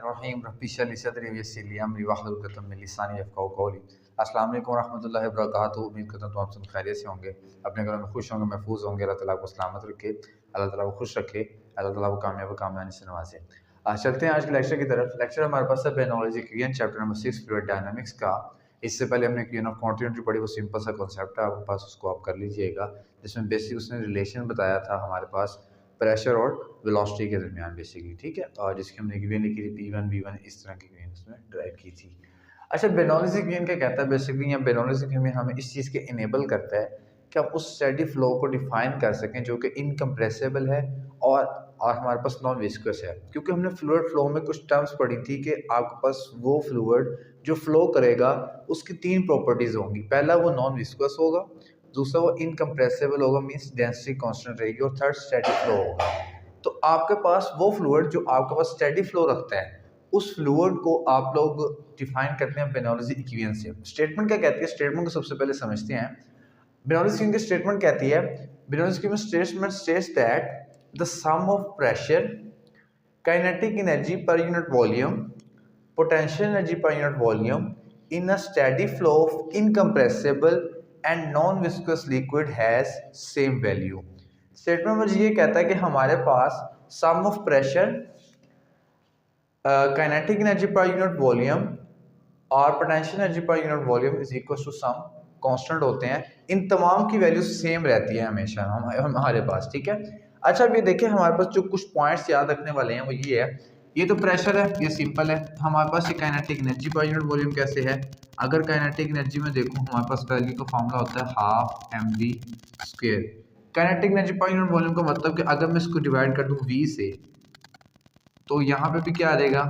बिस्मिल्लाहिर्रहमानिर्रहीम रब्बि इश्रह ली सदरी वयस्सिर ली अमरी वहलुल उक़दतम मिन लिसानी यफ़क़हू क़ौली। अस्सलाम वालेकुम रहमतुल्लाहि व बरकातुहू। उम्मीद करता हूँ तो आप सब खैरियत से होंगे, अपने घरों में खुश होंगे, महफूज होंगे। अल्लाह ताला आपको सलामत रखे, अल्लाह ताला आपको खुश रखे, अल्लाह ताला आपको कामयाबी से नवाजे। चलते हैं आज के लेक्चर की तरफ। लेक्चर हमारे पास है बेनोलॉजी क्वियन चैप्टर नंबर 6 फ्लूइड डायनामिक्स का। इससे पहले हमने क्वियन ऑफ कॉन्टिन्यूटी पढ़ी, वो सिंपल सा कॉन्सेप्ट है आपके पास, उसको आप कर लीजिएगा, जिसमें बेसिक उसने रिलेशन बताया था हमारे पास प्रेशर और वेलोसिटी के दरमियान बेसिकली, ठीक है। और जिसकी हमने क्वियन लिखी थी P1 V1, इस तरह की क्वियन उसमें ड्राइव की थी। अच्छा, बेनोलॉजी क्वियन क्या कहता है बेसिकली, या बेनोलॉजी क्वियन हमें इस चीज़ के इनेबल करता है कि हम उस स्टेडी फ्लो को डिफाइन कर सकें जो कि इनकम्प्रेसिबल है और हमारे पास नॉन विस्कस है। क्योंकि हमने फ्लूइड फ्लो में कुछ टर्म्स पढ़ी थी कि आपके पास वो फ्लूइड जो फ्लो करेगा उसकी 3 प्रॉपर्टीज़ होंगी। पहला, वो नॉन विस्कस होगा, दूसरा वो इनकम्प्रेसिबल होगा, मींस डेंसिटी कांस्टेंट रहेगी, और थर्ड स्टैटिक फ्लो होगा। तो आपके पास वो फ्लूइड जो आपके पास स्टैडी फ्लो रखता है, उस फ्लूइड को आप लोग डिफाइन करते हैं बेनोलॉजी इक्वेशन से। स्टेटमेंट क्या कहती है, स्टेटमेंट को सबसे पहले समझते हैं। बेनोलॉजी इक्वेशन की स्टेटमेंट कहती है, Bernoulli equation statement states that the sum of pressure, kinetic energy per unit volume, potential energy per unit volume in a steady flow of incompressible and non-viscous liquid has same value। Statement मुझे ये कहता है कि हमारे पास sum of pressure, kinetic energy per unit volume और potential energy per unit volume is equal to some constant होते हैं। इन तमाम की वैल्यू सेम रहती है हमेशा हमारे पास, ठीक है। अच्छा, अब ये देखिए हमारे पास जो कुछ पॉइंट्स याद रखने वाले हैं वो ये है, ये तो प्रेशर है, ये सिंपल है। हमारे पास ये kinetic energy per unit volume कैसे है, अगर काइनेटिक एनर्जी में देखूं हमारे पास वैल्यू का फॉर्मूला होता है half mv²। Kinetic energy per unit volume का मतलब कि अगर मैं इसको डिवाइड कर दूं v से, तो यहाँ पे भी क्या आ जाएगा,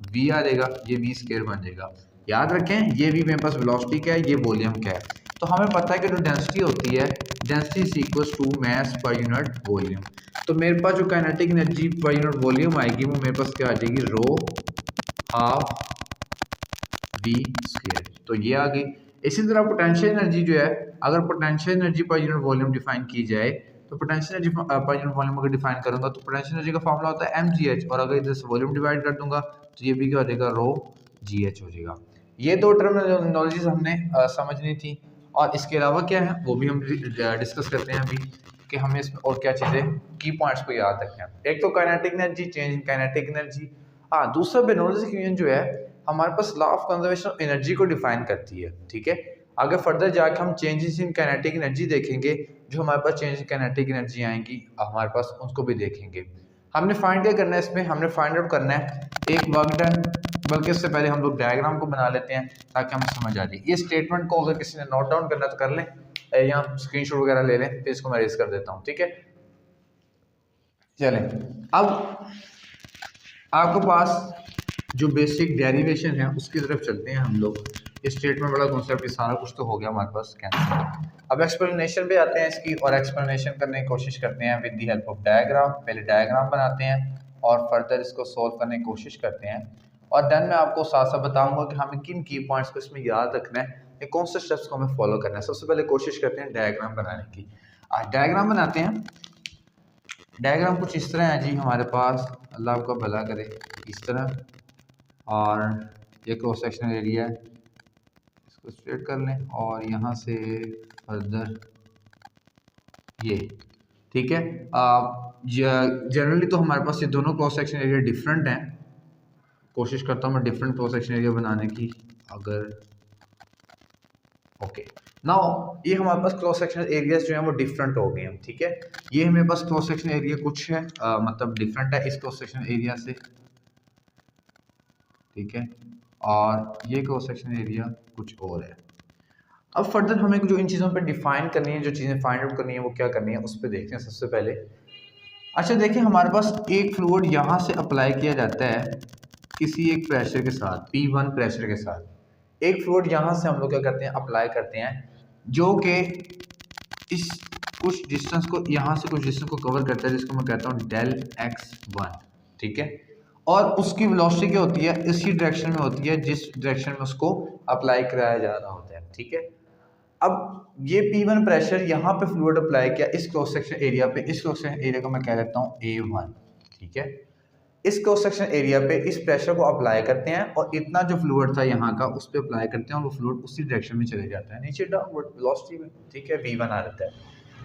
v आ जाएगा, ये v² बन जाएगा। याद रखें, ये v मेरे पास वेलोसिटी क्या है, ये वॉल्यूम क्या है। तो हमें पता है कि जो डेंसिटी होती है, density is equal to mass per unit volume. तो मेरे पास जो kinetic energy per unit volume आएगी वो मेरे पास क्या आ जाएगी, रो हाफ v²। तो ये आ गई। इसी तरह पोटेंशियल एनर्जी जो है, अगर potential energy per unit volume define की जाए, तो potential energy per unit volume अगर डिफाइन करूंगा तो पोटेंशियल एनर्जी का फॉर्मूला होता है mgh, और अगर इधर से वॉल्यूम डिवाइड कर दूंगा तो ये भी क्या हो जाएगा, रो gh हो जाएगा। ये दो टर्मिनोलॉजीज हमने समझनी थी, और इसके अलावा क्या है वो भी हम डिस्कस करते हैं अभी कि हमें इसमें और क्या चीज़ें की पॉइंट्स को याद रखना है। एक तो kinetic energy, change in kinetic energy. हाँ, दूसरा बेनोलॉजी इक्वेशन जो है हमारे पास law of conservation of energy को डिफाइन करती है, ठीक है। आगे फर्दर जाके हम चेंजेस इन काइनेटिक एनर्जी देखेंगे, जो हमारे पास चेंज इन काइनेटिक एनर्जी आएंगी हमारे पास उनको भी देखेंगे। हमने फाइंड क्या करना है इसमें, हमने फाइंड आउट करना है एक वर्क डन, बल्कि उससे पहले हम लोग डायग्राम को बना लेते हैं ताकि हमें समझ आ जाए। ये स्टेटमेंट को अगर किसी ने नोट डाउन करना तो कर लें, या स्क्रीनशॉट वगैरह ले लें, फिर इसको मैं रेज कर देता हूँ, ठीक है। चलें, अब आपके पास जो बेसिक डेरिवेशन है उसकी तरफ चलते हैं हम लोग। ये स्टेटमेंट बड़ा कॉन्सेप्ट, ये सारा कुछ तो हो गया हमारे पास कैंसिल। अब एक्सप्लेनेशन पे आते हैं इसकी, और एक्सप्लेनेशन करने की कोशिश करते हैं with the help of diagram. पहले डायग्राम बनाते हैं और फर्दर इसको सोल्व करने की कोशिश करते हैं, और देन मैं आपको साथ साथ बताऊंगा कि हमें किन की पॉइंट्स को इसमें याद रखना है, या कौन से स्टेप्स को हमें फॉलो करना है। सबसे पहले कोशिश करते हैं डायग्राम बनाने की। आज डायग्राम बनाते हैं। डायग्राम कुछ इस तरह है जी हमारे पास, अल्लाह आपका भला करे, इस तरह, और ये क्रॉस सेक्शनल एरिया है, इसको स्ट्रेट कर लें, और यहाँ से फर्दर ये, ठीक है। जनरली तो हमारे पास ये दोनों क्रॉस सेक्शन एरिया डिफरेंट हैं। कोशिश करता हूँ मैं डिफरेंट क्रॉस सेक्शन एरिया बनाने की। अगर ओके, नाउ ये हमारे पास क्रॉस सेक्शनल एरियाज जो हैं वो डिफरेंट हो गए हैं, ठीक है। ये हमारे पास क्रॉस सेक्शनल एरिया कुछ है, मतलब डिफरेंट है इस क्रॉस सेक्शनल एरिया से, ठीक है, और ये क्रॉस सेक्शनल एरिया कुछ और है। अब फर्दर हमें जो इन चीज़ों पे डिफाइन करनी है, जो चीज़ें फाइंड आउट करनी है वो क्या करनी है, उस पर देखते हैं सबसे पहले। अच्छा देखिए, हमारे पास एक फ्लूइड यहाँ से अप्लाई किया जाता है किसी एक प्रेशर के साथ, P1 प्रेशर के साथ। एक फ्लूइड यहाँ से हम लोग क्या करते हैं, अप्लाई करते हैं, जो कि इस कुछ डिस्टेंस को, यहाँ से कुछ डिस्टेंस को कवर करता है, जिसको मैं कहता हूँ डेल x1, ठीक है। और उसकी वेलोसिटी क्या होती है, इसी डायरेक्शन में होती है जिस डायरेक्शन में उसको अप्लाई कराया जा रहा होता है, ठीक है। अब ये P1 प्रेशर यहाँ पे फ्लूइड अप्लाई किया इस क्रॉस सेक्शन एरिया पे, इस क्रॉस सेक्शन एरिया को मैं कह देता हूँ A1, ठीक है। इस क्रॉस सेक्शन एरिया पे इस प्रेशर को अप्लाई करते हैं और इतना जो फ्लूइड था यहाँ का उस पर अप्लाई करते हैं और वो फ्लूइड उसी डायरेक्शन में चले जाता है नीचे डाउनवर्ड वेलोसिटी में, ठीक है, v1 आ जाता है।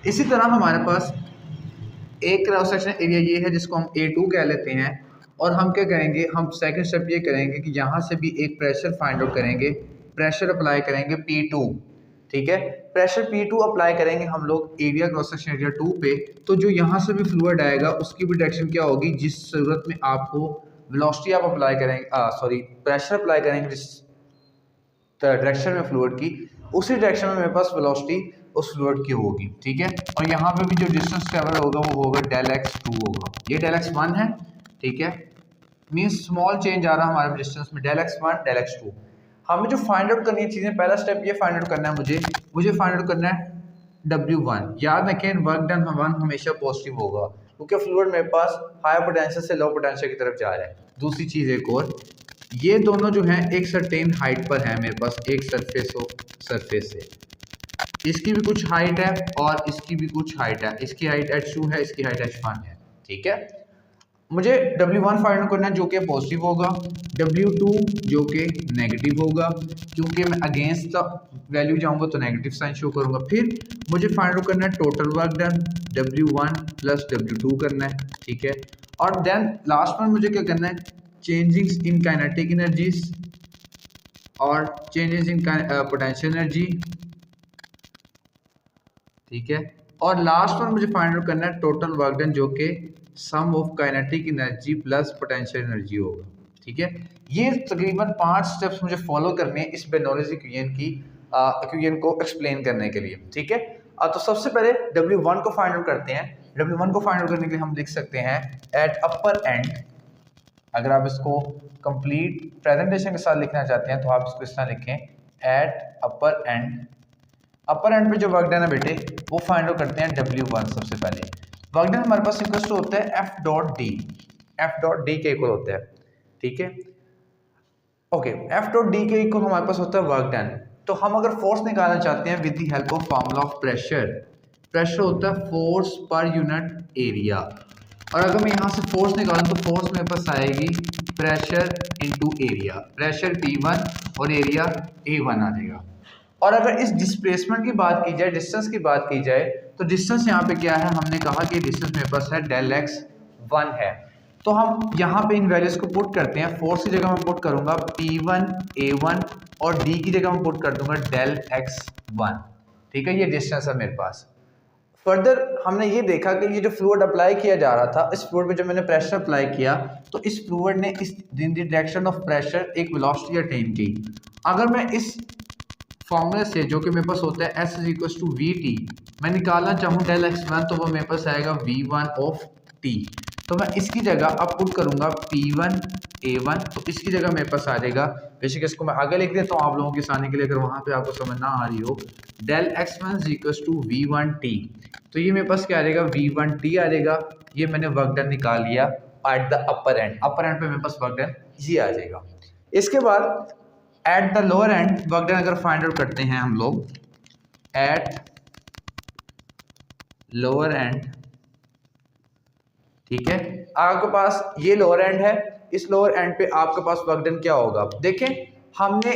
इसी तरह हमारे पास एक क्रॉस सेक्शन एरिया ये है जिसको हम A2 कह लेते हैं, और हम क्या करेंगे, हम सेकंड स्टेप ये करेंगे कि यहाँ से भी एक प्रेशर फाइंड आउट करेंगे, प्रेशर अप्लाई करेंगे P2, ठीक है, प्रेशर P2 अप्लाई करेंगे हम लोग एरिया क्रॉस सेक्शन एरिया 2 पे। तो जो यहाँ से भी फ्लूइड आएगा उसकी भी डायरेक्शन क्या होगी, जिस सूरत में आपको वेलोसिटी आप अप्लाई करेंगे प्रेशर अप्लाई करेंगे जिस डायरेक्शन में फ्लूइड की, उसी डायरेक्शन में मेरे पास वेलोसिटी उस फ्लूइड की होगी, ठीक है। और यहाँ पे भी जो डिस्टेंस ट्रेवल होगा वो होगा डेल x2 होगा, ये डेल x1 है, ठीक है, मीन्स स्मॉल चेंज आ रहा है हमारे डिस्टेंस में, डेल x1 डेल x2। हमें जो फाइंड आउट करनी है चीज़ें, पहला स्टेप ये फाइंड आउट करना है मुझे फाइंड आउट करना है W1। याद रखें वर्क डन 1 हमेशा पॉजिटिव होगा क्योंकि फ्लूइड मेरे पास हाई पोटेंशियल से लो पोटेंशियल की तरफ जा रहा है। दूसरी चीज़ एक और, ये दोनों जो हैं एक सर्टेन हाइट पर है मेरे पास, एक सरफेस से, इसकी भी कुछ हाइट है और इसकी भी कुछ हाइट है, इसकी हाइट h2 है, इसकी हाइट h1 है, ठीक है। मुझे W1 फाइंड करना है जो कि पॉजिटिव होगा, W2 जो कि नेगेटिव होगा, क्योंकि मैं अगेंस्ट द वैल्यू जाऊंगा तो नेगेटिव साइन शो करूंगा। फिर मुझे फाइंड आउट करना है total work done, W1 plus W2 करना है, ठीक है। और देन लास्ट में मुझे क्या करना है, चेंजेस इन काइनेटिक एनर्जीज और चेंजेस इन पोटेंशियल एनर्जी, ठीक है। और लास्ट में मुझे फाइंड आउट करना है टोटल वर्क डन जो कि sum of kinetic energy plus potential energy होगा, ठीक है। ये तकरीबन 5 स्टेप्स मुझे फॉलो करने हैं इस बेनॉलेज इक्वेशन को एक्सप्लेन करने के लिए, ठीक है। तो सबसे पहले W1 को फाइंड आउट करते हैं। W1 को फाइंड आउट करने के लिए हम लिख सकते हैं एट अपर एंड, अगर आप इसको कंप्लीट प्रेजेंटेशन के साथ लिखना चाहते हैं तो आप इसको इस तरह लिखें, एट अपर एंड पे जो वर्क डन है बेटे वो फाइंड आउट करते हैं W1। सबसे पहले वर्क डन हमारे पास इक्वल टू होता है F डॉट डी के इक्वल होता है, ठीक है, ओके। F डॉट डी के इक्वल हमारे पास होता है वर्क डन। तो हम अगर फोर्स निकालना चाहते हैं with the help of formula of pressure होता है फोर्स पर यूनिट एरिया, और अगर मैं यहाँ से फोर्स निकालूं तो फोर्स मेरे पास आएगी pressure into area, pressure P1 और एरिया A1 आ जाएगा। और अगर इस डिस्प्लेसमेंट की बात की जाए, डिस्टेंस की बात की जाए, तो डिस्टेंस यहाँ पे क्या है, हमने कहा कि डिस्टेंस मेरे पास है डेल x1 है। तो हम यहाँ पे इन वैल्यूज को पुट करते हैं, फोर्स की जगह मैं पुट करूंगा P1 A1 और D की जगह मैं पुट कर दूंगा डेल x1, ठीक है। ये डिस्टेंस है मेरे पास। फर्दर हमने ये देखा कि ये जो फ्लूइड अप्लाई किया जा रहा था, इस फ्लूइड में जब मैंने प्रेशर अप्लाई किया तो इस फ्लूइड ने इस in the direction of pressure एक वेलोसिटी अटेन की। अगर मैं इस फॉर्मूले से जो कि मेरे पास होता है S = VT, मैं निकालना चाहूँ डेल x1 तो वो मेरे पास आएगा V1 ऑफ T। तो मैं इसकी जगह अब पुट करूंगा P1 A1, तो इसकी जगह मेरे पास आ जाएगा, बेशक इसको मैं आगे लिख देता हूँ आप लोगों के आसानी के लिए अगर वहां पे आपको समझ ना आ रही हो, डेल x1 = V1T। तो ये मेरे पास क्या आ जाएगा, V1T आ जाएगा। ये मैंने वर्क डन निकाल लिया एट द अपर एंड पे मेरे पास वर्क डन ये आ जाएगा। इसके बाद at the lower and work done अगर फाइंड आउट करते हैं हम लोग एट लोअर एंड, ठीक है, आपके पास ये लोअर एंड है, इस लोअर एंड पे आपके पास वर्क डन क्या होगा, देखें हमने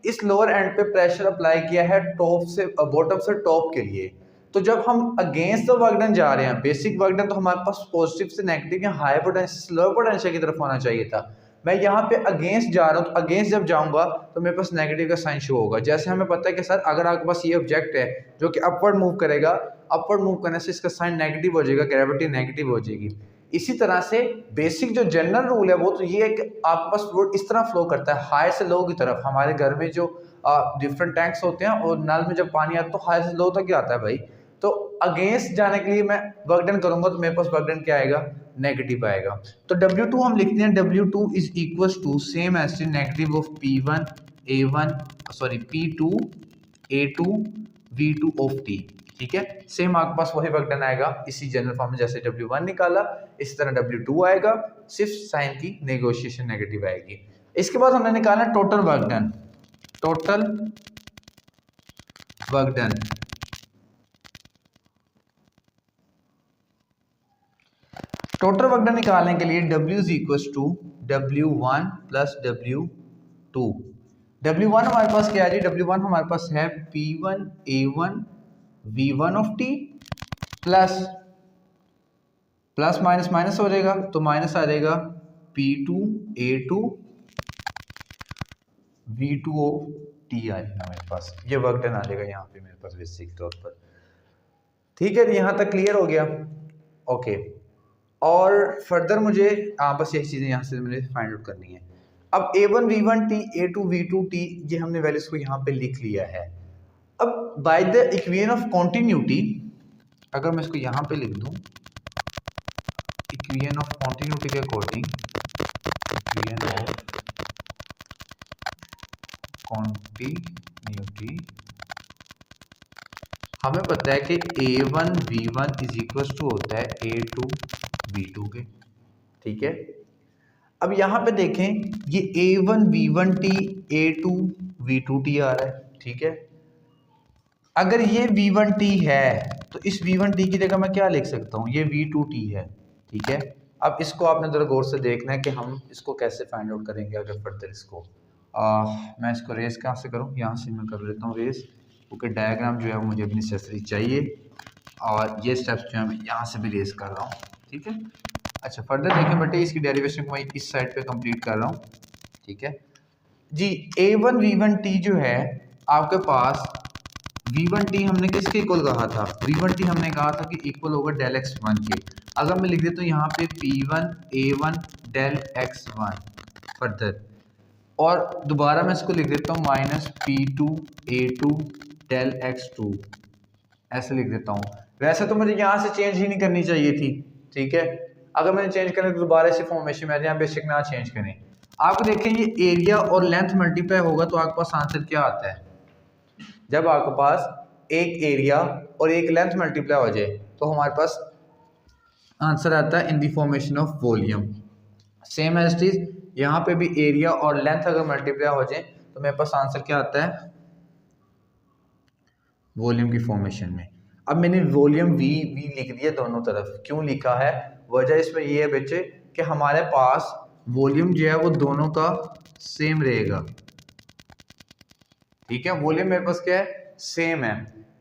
इस लोअर एंड पे प्रेशर अप्लाई किया है टॉप से बॉटम से टॉप के लिए। तो जब हम अगेंस्ट द वर्क डन जा रहे हैं, बेसिक वर्क डन तो हमारे पास पॉजिटिव से नेगेटिव या हाई पोटेंशियल से लो पोटेंशियल की तरफ होना चाहिए था। मैं यहाँ पे अगेंस्ट जा रहा हूँ, तो अगेंस्ट जब जाऊंगा तो मेरे पास नेगेटिव का साइन शो होगा। जैसे हमें पता है कि सर अगर आपके पास ये ऑब्जेक्ट है जो कि अपवर्ड मूव करेगा, अपवर्ड मूव करने से इसका साइन नेगेटिव हो जाएगा, ग्रेविटी नेगेटिव हो जाएगी। इसी तरह से बेसिक जो जनरल रूल है वो तो ये है कि आपके पास फ्लूइड इस तरह फ्लो करता है हाई से लो की तरफ। हमारे घर में जो डिफरेंट टैंक्स होते हैं और नल में जब पानी आता है तो हाई से लो तक ही आता है भाई। तो अगेंस्ट जाने के लिए मैं वर्क डन करूंगा तो मेरे पास वर्क डन क्या आएगा, नेगेटिव आएगा। तो W2 हम लिखते हैं W2 = same as negative of P1 A1 P2 A2 V2 of T, ठीक है। सेम आपके पास वही वर्क डन आएगा इसी जनरल फॉर्म में, जैसे W1 निकाला इसी तरह W2 आएगा, सिर्फ साइन की नेगोशिएशन नेगेटिव आएगी। इसके बाद हमने निकाला total work done, total work done निकालने के लिए W is equal to W1 plus W2। W1 हमारे पास क्या है जी, W1 हमारे पास है P1 A1 V1 of T plus plus minus minus हो जाएगा तो माइनस आ जाएगा P2 A2 V2 of T आ जाएगा मेरे पास, ये वर्क डन आ जाएगा यहाँ पे मेरे पास बेसिक तौर पर। ठीक है, यहाँ तक क्लियर हो गया। ओके, और फर्दर मुझे बस यही चीज़ें यहाँ से मुझे फाइंड आउट करनी है। अब A1 V1 T A2 V2 T ये हमने वैल्यूज को यहाँ पे लिख लिया है। अब by the equation of continuity, अगर मैं इसको यहाँ पे लिख दूं, इक्वेशन ऑफ कॉन्टिन्यूटी के अकॉर्डिंग, इक्वेशन ऑफ कॉन्टिन्यूटी हमें पता है कि A1 V1 is equal to होता है A2 V2 के। ठीक है, अब यहाँ पे देखें ये A1 V1 T A2 V2 T आ रहा है। ठीक है, अगर ये V1 T है तो इस V1 T की जगह मैं क्या लिख सकता हूँ, ये V2 T है। ठीक है, अब इसको आपने जरा गौर से देखना है कि हम इसको कैसे फाइंड आउट करेंगे आगे फर्दर। इसको मैं इसको रेस कहाँ से करूँ, यहाँ से मैं कर लेता हूँ रेस, क्योंकि डायग्राम जो है वो मुझे अपनी नेसेसरी चाहिए, और ये स्टेप्स जो है मैं यहाँ से भी रेस कर रहा हूँ। ठीक है, अच्छा फर्दर देखें बेटे, इसकी डेरिवेशन को मैं इस साइड पे कंप्लीट कर रहा हूँ। ठीक है जी, A1 V1 T जो है आपके पास, V1 T हमने किसके इक्वल कहा था, V1 T हमने कहा था कि इक्वल होगा डेल x1 के। अगर मैं लिख देता हूँ यहाँ पे P1 A1 del x1 further, और दोबारा मैं इसको लिख देता हूँ minus P2 A2 del x2, ऐसे लिख देता हूँ। वैसे तो मुझे यहाँ से चेंज ही नहीं करनी चाहिए थी। ठीक है, अगर मैंने चेंज करना तो दोबारा से फॉर्मेशन में यहाँ बेशक ना चेंज करें। आप देखें ये एरिया और लेंथ मल्टीप्लाई होगा तो आपके पास आंसर क्या आता है, जब आपके पास एक एरिया और एक लेंथ मल्टीप्लाई हो जाए तो हमारे पास आंसर आता है in the formation of volume. Same as it is यहाँ पे भी एरिया और लेंथ अगर मल्टीप्लाई हो जाए तो मेरे पास आंसर क्या आता है, वॉल्यूम की फॉर्मेशन में। अब मैंने वॉल्यूम वी लिख दिया दोनों तरफ, क्यों लिखा है, वजह इसमें ये है बच्चे कि हमारे पास वॉल्यूम जो है वो दोनों का सेम रहेगा। ठीक है, वॉल्यूम मेरे पास क्या है, सेम है,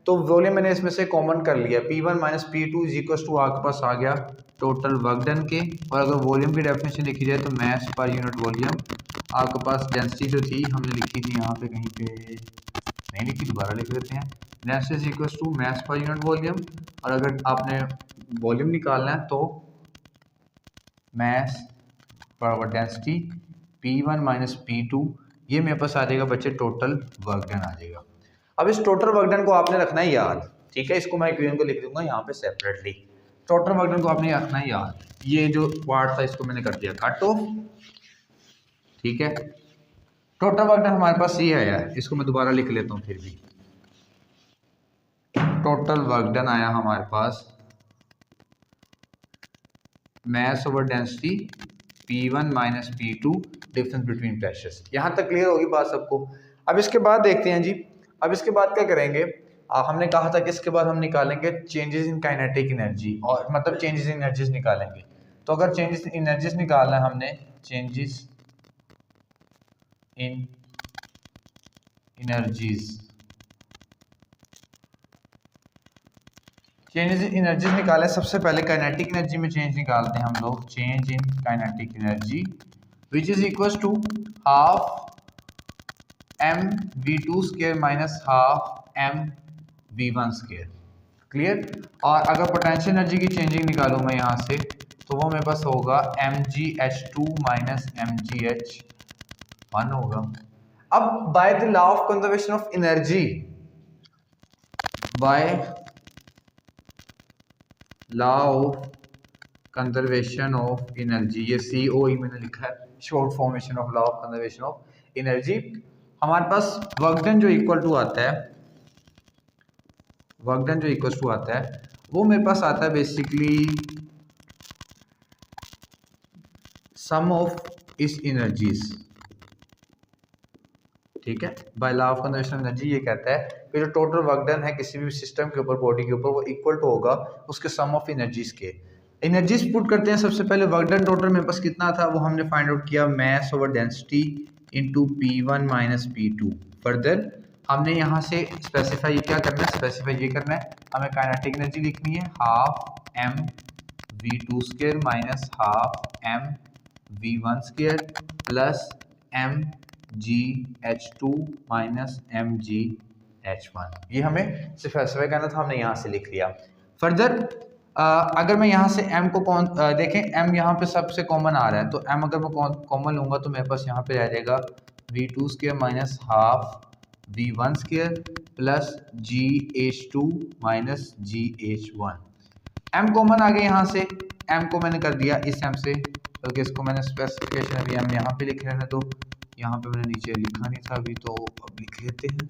तो वॉल्यूम मैंने इसमें से कॉमन कर लिया, P1 minus P2 is equal to आपके पास आ गया टोटल वर्क डन के। और अगर वॉल्यूम की डेफिनेशन लिखी जाए तो मास पर यूनिट वॉल्यूम, आपके पास डेंसिटी जो थी हमने लिखी थी यहाँ पे, कहीं पे नहीं लिखी, दोबारा लिख देते हैं, density is equal to mass per unit volume. और अगर आपने वॉल्यूम निकालना है तो मास पर डेंसिटी P1 माइनस P2, ये मेरे पास आ जाएगा बच्चे टोटल वर्क डन आ जाएगा। अब इस टोटल वर्क डन को आपने रखना है याद। ठीक है, इसको मैं इक्वेशन को लिख दूंगा यहाँ पे सेपरेटली। टोटल वर्क डन को आपने रखना है याद, ये जो पार्ट था इसको मैंने कर दिया कट ऑफ। ठीक है, टोटल वर्क डन हमारे पास ये है यार, इसको मैं दोबारा लिख लेता हूँ। फिर भी टोटल वर्क डन आया हमारे पास mass over density P1 minus P2 difference between pressures. यहाँ तक क्लियर होगी बात सबको। अब इसके बाद देखते हैं जी, अब इसके बाद क्या करेंगे, हमने कहा था कि इसके बाद हम निकालेंगे चेंजेस इन काइनेटिक एनर्जी, और मतलब चेंजेस इन एनर्जीज निकालेंगे। तो अगर चेंजेस इन एनर्जीज निकालना है हमने, changes in energies, changes in energies निकाले, सबसे पहले काइनेटिक एनर्जी में चेंज निकालते हैं हम लोग, change in kinetic energy which is equal to half mv2 square minus half mv1 square. Clear. और अगर पोटेंशियल एनर्जी की चेंजिंग निकालूं मैं यहाँ से, तो वो मेरे पास होगा mgh2 माइनस mgh1 होगा। अब by the law of conservation of energy, by law of conservation of energy, ये COE मैंने लिखा है, short formation of law of conservation of energy, हमारे पास वर्क डन जो इक्वल टू आता है, वर्क डन जो इक्वल टू आता है वो मेरे पास आता है बेसिकली सम ऑफ इस एनर्जीज। ठीक है, by law of conservation of energy ये कहता है कि जो टोटल वर्क डन है किसी भी सिस्टम के ऊपर, बॉडी के ऊपर, वो इक्वल टू होगा उसके सम ऑफ एनर्जीज के। एनर्जीज पुट करते हैं। सबसे पहले वर्क डन टोटल मेरे पास कितना था वो हमने फाइंड आउट किया, मास over density into P1 minus P2। Further हमने यहाँ से स्पेसिफाई क्या करना है, स्पेसिफाई ये करना है, हमें काइनेटिक एनर्जी लिखनी है half m v2 square minus half m v1 square plus m gh2 minus m gh1। ये हमें स्पेसिफाई करना था, हमने यहाँ से लिख लिया। फर्दर अगर मैं यहाँ से m को देखें, m यहाँ पे सबसे कॉमन आ रहा है, तो m अगर मैं कॉमन लूँगा तो मेरे पास यहाँ पे रह जाएगा v2 square minus half v1 square plus gh2 minus gh1। m common आ गया यहाँ से, m को मैंने कर दिया इस m से, बल्कि इसको मैंने स्पेसिफिकेशन अभी हम यहाँ पे लिख रहे हैं, तो यहाँ पे मैंने नीचे लिखा नहीं था अभी, तो अब लिख लेते हैं।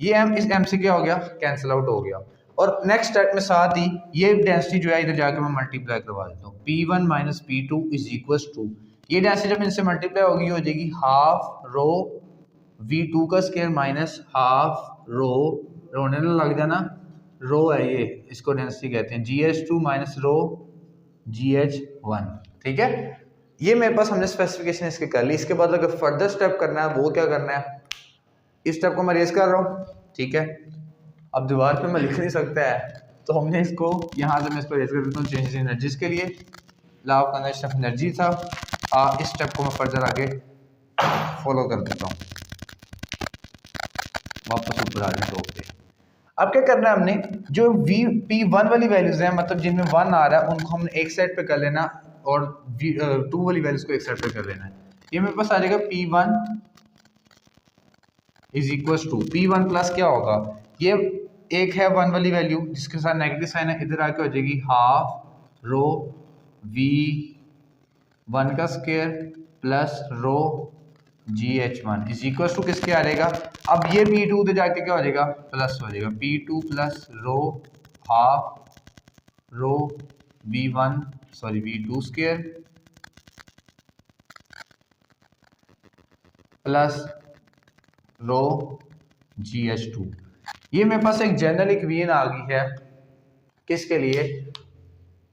ये m इस m से क्या हो गया, कैंसिल आउट हो गया। और नेक्स्ट स्टेप में साथ ही ये डेंसिटी जो है इधर जाके मैं मल्टीप्लाई करवा देता हूँ, P1 minus P2 is equal to, ये डेंसिटी जब इनसे मल्टीप्लाई होगी हो जाएगी हाफ रो V2 का स्क्वायर माइनस हाफ रो, रोने ना लग जाना, रो है ये, इसको डेंसिटी कहते हैं, GH2 माइनस रो GH1। ठीक है, ये मेरे पास हमने स्पेसिफिकेशन इसके कर ली। इसके बाद अगर फर्दर स्टेप करना है वो क्या करना है, इस स्टेप को मैं रेज कर रहा हूँ। ठीक है, अब दीवार पे मैं लिख नहीं सकता है, तो हमने इसको यहाँ से मैं इसको रेज कर देता हूँ चेंजेस इन एनर्जीज के लिए, law of conservation of energy था। इस स्टेप को मैं फर्दर आगे फॉलो कर देता हूँ, वापस ऊपर आ रहे टॉप पे। अब क्या करना है, हमने जो P1 वाली वैल्यूज हैं, मतलब जिनमें 1 आ रहा है, उनको हमने एक साइड पे कर लेना और V2 वाली वैल्यूज को एक साइड पे कर लेना है। ये मेरे पास आ जाएगा P1 is equal to, P1 plus क्या होगा, ये एक है 1 वाली वैल्यू जिसके साथ नेगेटिव साइन है, इधर आके हो जाएगी हाफ रो V1 का square plus rho GH1 is equal to किसके आ जाएगा, अब ये P2 उधर जाके क्या हो जाएगा, प्लस हो जाएगा, P2 प्लस रो half rho V2 square plus रो GH2। ये मेरे पास एक जनरल इक्वेशन आ गई है, किसके लिए,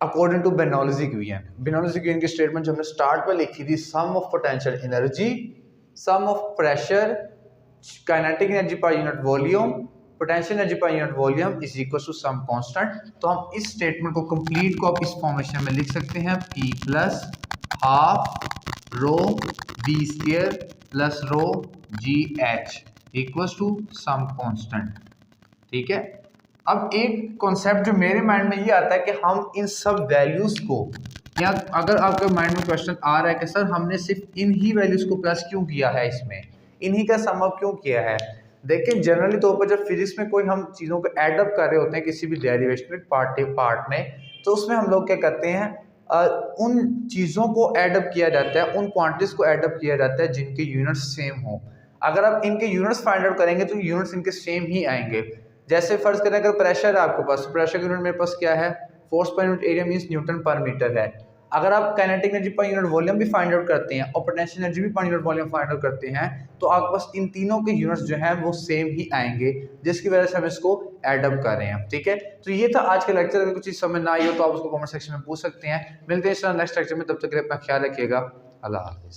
according to Bernoulli equation. Bernoulli equation की स्टेटमेंट जो हमने स्टार्ट में लिखी थी, sum of potential energy, sum of pressure, kinetic energy per unit volume, potential energy per unit volume is equal to some constant. तो हम इस स्टेटमेंट को कंप्लीट को आप इस फॉर्मेशन में लिख सकते हैं, P plus half rho V square plus rho GH equals to some constant. ठीक है, अब एक कॉन्सेप्ट जो मेरे माइंड में ये आता है कि हम इन सब वैल्यूज को, या अगर आपके माइंड में क्वेश्चन आ रहा है कि सर हमने सिर्फ इन ही वैल्यूज को प्लस क्यों किया है, इसमें इन्हीं का सम अप क्यों किया है। देखिए जनरली तौर पर जब फिजिक्स में कोई हम चीज़ों को एड अप कर रहे होते हैं किसी भी डेरिवेशनल पार्ट में, तो उसमें हम लोग क्या करते हैं, उन चीज़ों को एड अप किया जाता है, उन क्वांटिटीज को एड अप किया जाता है जिनके यूनिट्स सेम हो। अगर आप इनके यूनिट्स फाइंड आउट करेंगे तो यूनिट्स इनके सेम ही आएंगे। जैसे फर्ज करें अगर प्रेशर है आपके पास, प्रेशर का यूनिट मेरे पास क्या है, force per unit area means Newton पर मीटर है। अगर आप kinetic energy per unit volume भी फाइंड आउट करते हैं और पोटेंशियल एनर्जी भी पर यूनिट वॉल्यूम फाइंड आउट करते हैं, तो आपके पास इन तीनों के यूनिट्स जो हैं वो सेम ही आएंगे, जिसकी वजह से हम इसको एड अप कर रहे हैं। ठीक है, तो ये था आज का लेक्चर। अगर कुछ चीज़ समझ ना आई हो तो आप उसको कमेंट सेक्शन में पूछ सकते हैं। मिलते हैं नेक्स्ट लेक्चर में, तब तक के लिए अपना ख्याल रखिएगा। अल्लाह हाफिज़।